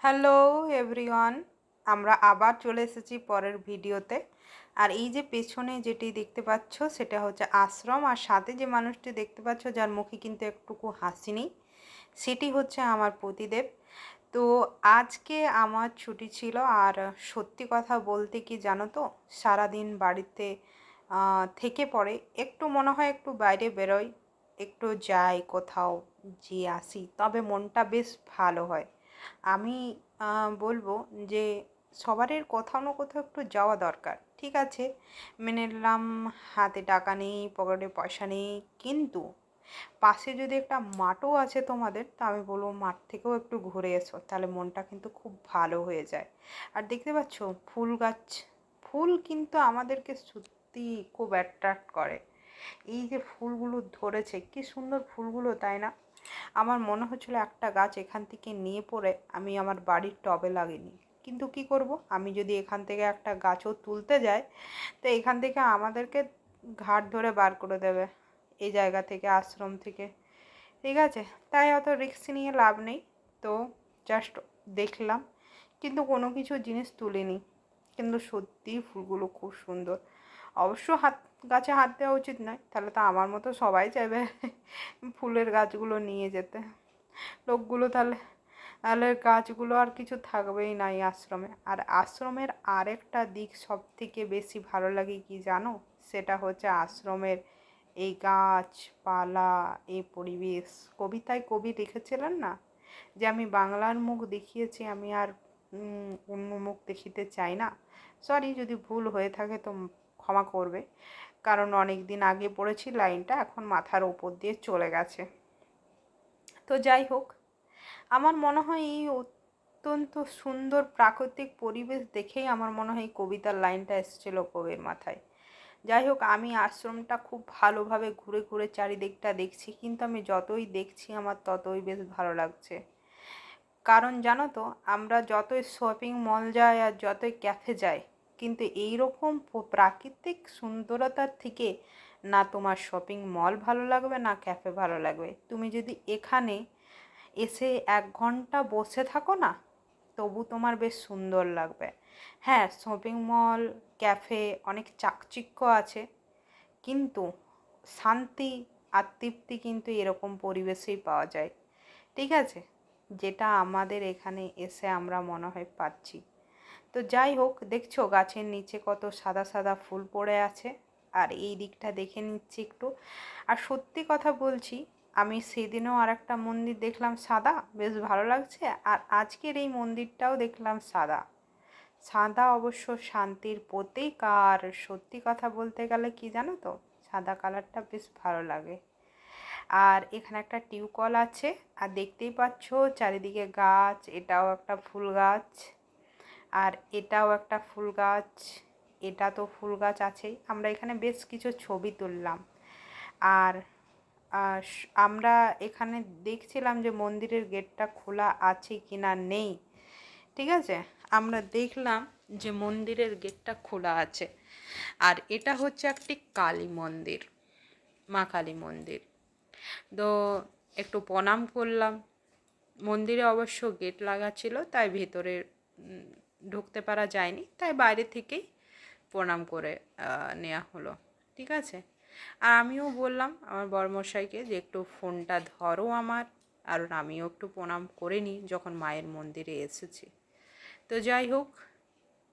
Hello everyone, আমরা আবার চলে এসেছি পরের ভিডিওতে। আর এই যে পেছনে যেটি দেখতে পাচ্ছ সেটা হচ্ছে আশ্রম, আর সাথে যে মানুষটি দেখতে পাচ্ছ যার মুখে কিন্তু একটুকু হাসি নেই, সেটি হচ্ছে আমার পতিদেব। তো আজকে আমার ছুটি ছিল, আর সত্যি কথা বলতে কি জানো তো, সারাদিন বাড়িতে থেকে পরে একটু মনে হয় একটু বাইরে বেরোই, একটু যাই কোথাও, যে আসি, তবে মনটা বেশ ভালো হয়। আমি বলবো যে সবারই কোথাও না কোথাও একটু যাওয়া দরকার। ঠিক আছে, মেনে নিলাম হাতে টাকা নেই, পকেটে পয়সা নেই, কিন্তু পাশে যদি একটা মাঠও আছে তোমাদের, তো আমি বলবো মাঠ থেকেও একটু ঘুরে এসো, তাহলে মনটা কিন্তু খুব ভালো হয়ে যায়। আর দেখতে পাচ্ছ ফুল গাছ, ফুল কিন্তু আমাদেরকে সত্যি খুব অ্যাট্রাক্ট করে। এই যে ফুলগুলো ধরেছে, কি সুন্দর ফুলগুলো, তাই না? আমার মনে হচ্ছিলো একটা গাছ এখান থেকে নিয়ে পড়ে আমি আমার বাড়ির টবে লাগিয়ে নিই, কিন্তু কি করব, আমি যদি এখান থেকে একটা গাছও তুলতে যাই, তো এখান থেকে আমাদেরকে ঘাট ধরে বার করে দেবে, এই জায়গা থেকে, আশ্রম থেকে। ঠিক আছে, তাই অত রিস্ক নিয়ে লাভ নেই। তো জাস্ট দেখলাম, কিন্তু কোনো কিছু জিনিস তুলিনি। কিন্তু সত্যিই ফুলগুলো খুব সুন্দর। অবশ্য গাছে হাত দেওয়া উচিত নয়, তাহলে তো আমার মতো সবাই চাইবে ফুলের গাছগুলো নিয়ে যেতে। লোকগুলো তাহলে তাহলে গাছগুলো আর কিছু থাকবেই না এই আশ্রমে। আর আশ্রমের আরেকটা দিক সব থেকে বেশি ভালো লাগে কি জানো, সেটা হচ্ছে আশ্রমের এই গাছপালা, এই পরিবেশ। কবিতায় কবি লিখেছিলেন না, যে আমি বাংলার মুখ দেখিয়েছি, আমি আর অন্য মুখ দেখিতে চাই না। সরি যদি ভুল হয়ে থাকে তো ক্ষমা করবে, কারণ অনেক দিন আগে পড়েছি লাইনটা, এখন মাথার ওপর দিয়ে চলে গেছে। তো যাই হোক, আমার মনে হয় এই অত্যন্ত সুন্দর প্রাকৃতিক পরিবেশ দেখেই আমার মনে হয় এই কবিতার লাইনটা এসেছিল কবির মাথায়। যাই হোক, আমি আশ্রমটা খুব ভালোভাবে ঘুরে ঘুরে চারিদিকটা দেখছি, কিন্তু আমি যতই দেখছি আমার ততই বেশ ভালো লাগছে। কারণ জানো তো, আমরা যতই শপিং মল যাই আর যতই ক্যাফে যাই, কিন্তু এই রকম প্রাকৃতিক সুন্দরতার থেকে না তোমার শপিং মল ভালো লাগবে না ক্যাফে ভালো লাগবে। তুমি যদি এখানে এসে 1 ঘন্টা বসে থাকো না, তবু তোমার বেশ সুন্দর লাগবে। হ্যাঁ, শপিং মল, ক্যাফে অনেক চাকচিক্য আছে, কিন্তু শান্তি আর তৃপ্তি কিন্তু এরকম পরিবেশেই পাওয়া যায়। ঠিক আছে, যেটা আমাদের এখানে এসে আমরা মনে হয় পাচ্ছি। তো যাই হোক, দেখছো গাছের নিচে কত সাদা সাদা ফুল পড়ে আছে, আর এই দিকটা দেখে নিচ্ছি একটু। আর সত্যি কথা বলছি, আমি সেদিনও আর একটা মন্দির দেখলাম সাদা, বেশ ভালো লাগছে। আর আজকের এই মন্দিরটাও দেখলাম সাদা। সাদা অবশ্য শান্তির প্রতীক, আর সত্যি কথা বলতে গেলে কি জানো তো, সাদা কালারটা বেশ ভালো লাগে। আর এখানে একটা টিউবকল আছে, আর দেখতেই পাচ্ছ চারিদিকে গাছ, এটাও একটা ফুল গাছ, আর এটাও একটা ফুল গাছ, এটা তো ফুল গাছ আছেই। আমরা এখানে বেশ কিছু ছবি তুললাম। আর আমরা এখানে দেখছিলাম যে মন্দিরের গেটটা খোলা আছে কি না নেই। ঠিক আছে, আমরা দেখলাম যে মন্দিরের গেটটা খোলা আছে। আর এটা হচ্ছে একটি কালী মন্দির, মা কালী মন্দির। তো একটু প্রণাম করলাম। মন্দিরে অবশ্য গেট লাগা ছিল, তাই ভেতরে ঢুকতে পারা যায়নি, তাই বাইরে থেকেই প্রণাম করে নেওয়া হলো। ঠিক আছে, আর আমিও বললাম আমার বড়মশাইকে যে একটু ফোনটা ধরো আমার, আর আমিও একটু প্রণাম করে নিই যখন মায়ের মন্দিরে এসেছি। তো যাই হোক,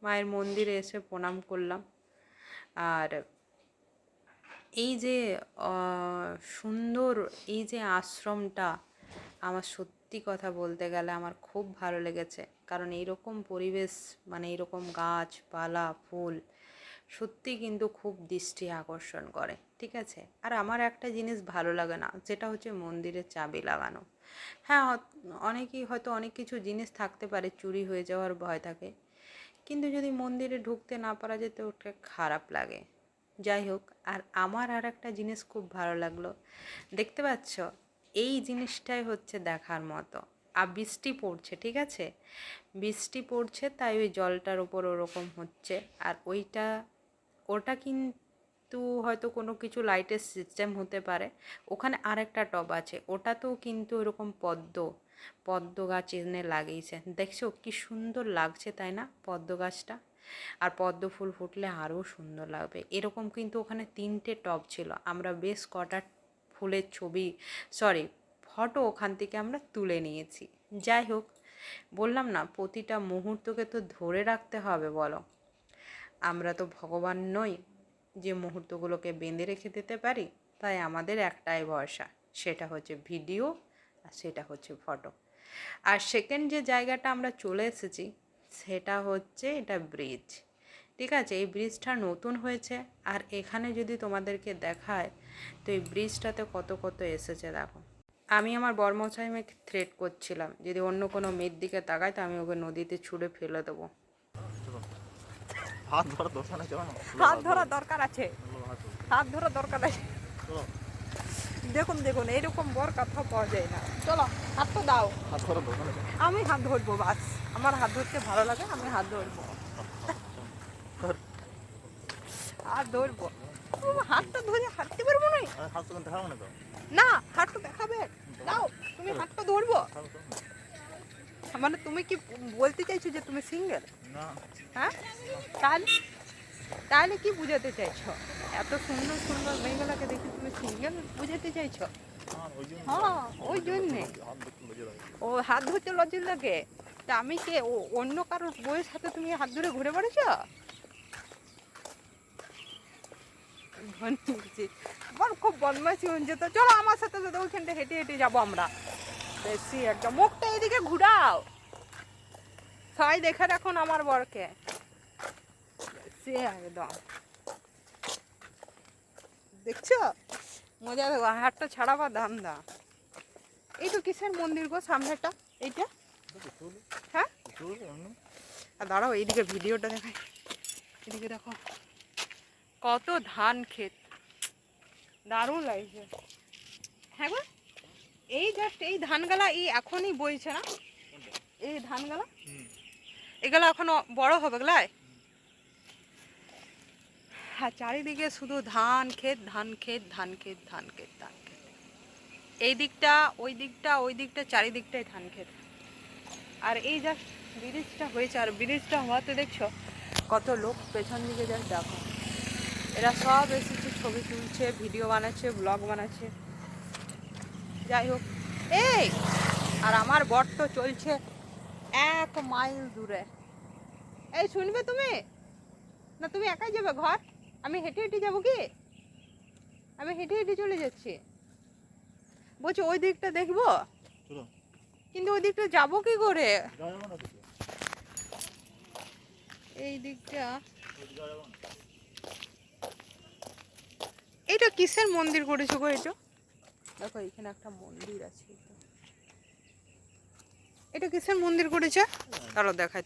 মায়ের মন্দিরে এসে প্রণাম করলাম। আর এই যে সুন্দর এই যে আশ্রমটা, আমার সত্যি কথা বলতে গেলে আমার খুব ভালো লেগেছে। কারণ এইরকম পরিবেশ, মানে এইরকম গাছপালা ফুল সত্যি কিন্তু খুব দৃষ্টি আকর্ষণ করে। ঠিক আছে, আর আমার একটা জিনিস ভালো লাগে না, যেটা হচ্ছে মন্দিরে চাবি লাগানো। হ্যাঁ, অনেকেই হয়তো অনেক কিছু জিনিস থাকতে পারে, চুরি হয়ে যাওয়ার ভয় থাকে, কিন্তু যদি মন্দিরে ঢুকতে না পারা যেত ওটা খারাপ লাগে। যাই হোক, আর আমার আর একটা জিনিস খুব ভালো লাগলো, দেখতে পাচ্ছ এই জিনিসটাই হচ্ছে দেখার মতো। আর বৃষ্টি পড়ছে, ঠিক আছে, বৃষ্টি পড়ছে তাই ওই জলটার ওপর ওরকম হচ্ছে। আর ওটা কিন্তু হয়তো কোনো কিছু লাইটের সিস্টেম হতে পারে। ওখানে আরেকটা টব আছে, ওটাতেও কিন্তু ওরকম পদ্ম পদ্ম গাছ এনে লাগিয়েছে। দেখছো কি সুন্দর লাগছে তাই না পদ্ম গাছটা? আর পদ্ম ফুল ফুটলে আরও সুন্দর লাগবে। এরকম কিন্তু ওখানে 3টে টব ছিল। আমরা বেশ কটা ফুলের ছবি ফটো ওখান থেকে আমরা তুলে নিয়েছি। যাই হোক, বললাম না প্রতিটা মুহূর্তকে তো ধরে রাখতে হবে বলো। আমরা তো ভগবান নই যে মুহূর্তগুলোকে বেঁধে রেখে দিতে পারি। তাই আমাদের একটাই ভরসা, সেটা হচ্ছে ভিডিও আর সেটা হচ্ছে ফটো। আর সেকেন্ড যে জায়গাটা আমরা চলে এসেছি সেটা হচ্ছে এটা ব্রিজ। ঠিক আছে, এই ব্রিজটা নতুন হয়েছে। আর এখানে যদি তোমাদেরকে দেখায় তো এই ব্রিজটাতে কত কত এসেছে দেখো। আমি আমার বর্মশাইকে থ্রেট করছিলাম যদি অন্য কোনো মেয়ের দিকে তাকায় তো আমি ওকে নদীতে ছুঁড়ে ফেলে দেবো। হাত ধরার দরকার আছে, হাত ধরা দরকার আছে, হাত ধরা দরকার আছে। দেখুন দেখুন, এইরকম বর কথা পাওয়া যায় না। চলো হাত তো দাও। হাত ধরার দরকার আছে। আমি হাত ধরবো, বাস আমার হাত ধরতে ভালো লাগে, আমি হাত ধরবো। হাত ধরবো, হাতটা ধরে হাঁটতে পারবো না। হাত তো দেখাবো না তো। না, হাতটা দেখাবে, দাও তুমি হাতটা ধরবো। মানে তুমি কি বলতে চাইছো যে তুমি সিঙ্গেল? না। হ্যাঁ, তাহলে তাহলে কি বুঝাতে চাইছো? এত সুন্দর সুন্দর মেয়েগুলোকে দেখে তুমি সিঙ্গেল বুঝাতে চাইছো? হ্যাঁ, ওই জন্যে ও হাত ধরতে লজ্জা লাগে। তা আমি কে? ও অন্য কারোর বউয়ের সাথে তুমি হাত ধরে ঘুরে বেড়েছ? খুব বদমাইশি হচ্ছে তো। চলো আমার সাথে সাথে ওইখানটা হেঁটে হেঁটে যাবো আমরা। বেশি একটা মুখটা এদিকে ঘুরাও, সবাই দেখে রাখুন আমার বরকে। সে একদম দেখছো মজা দেখো, হাটটা ছাড়াবার ধান্দা। এই তো কিসের মন্দির গো সামনেটা? এইটা? হ্যাঁ, আর দাঁড়াও এইদিকে ভিডিওটা দেখাই। এদিকে দেখো কত ধান ক্ষেত, দারুণ লাগছে। হ্যাঁ গো, এই জাস্ট এই ধানগালা এই এখনই বইছে না? এই ধানগালা এগুলো এখনো বড় হবে গলায়। হ্যাঁ, চারিদিকে শুধু ধান ক্ষেত, ধান ক্ষেত, ধান ক্ষেত, ধান ক্ষেত, ধান ক্ষেত। এই দিকটা ওই দিকটা ওই দিকটা চারিদিকটাই ধান ক্ষেত। আর এই জাস্ট ব্রিজটা হয়েছে, আর ব্রিজটা হওয়াতে দেখছো কত লোক পেছন দিকে জাস্ট দেখো। এরা সব এসেছে, ছবি তুলছে, ভিডিও বানাচ্ছে, ব্লগ বানাচ্ছে। যাই হোক, এই আর আমার বর তো চলছে 1 মাইল দূরে। এই শুনবে তুমি? না তুমি একাই যাবে ঘর? আমি হেঁটে হেঁটে যাবো কি? আমি হেঁটে হেঁটে চলে যাচ্ছি। বলছি ওই দিকটা দেখবো, কিন্তু ওই দিকটা যাবো কি করে? এই দিকটা, এটা কিসের মন্দির করেছো গো? এটা দেখো এখানে একটা মন্দির আছে। এটা কিসের মন্দির করেছে? তাহলে দেখাই।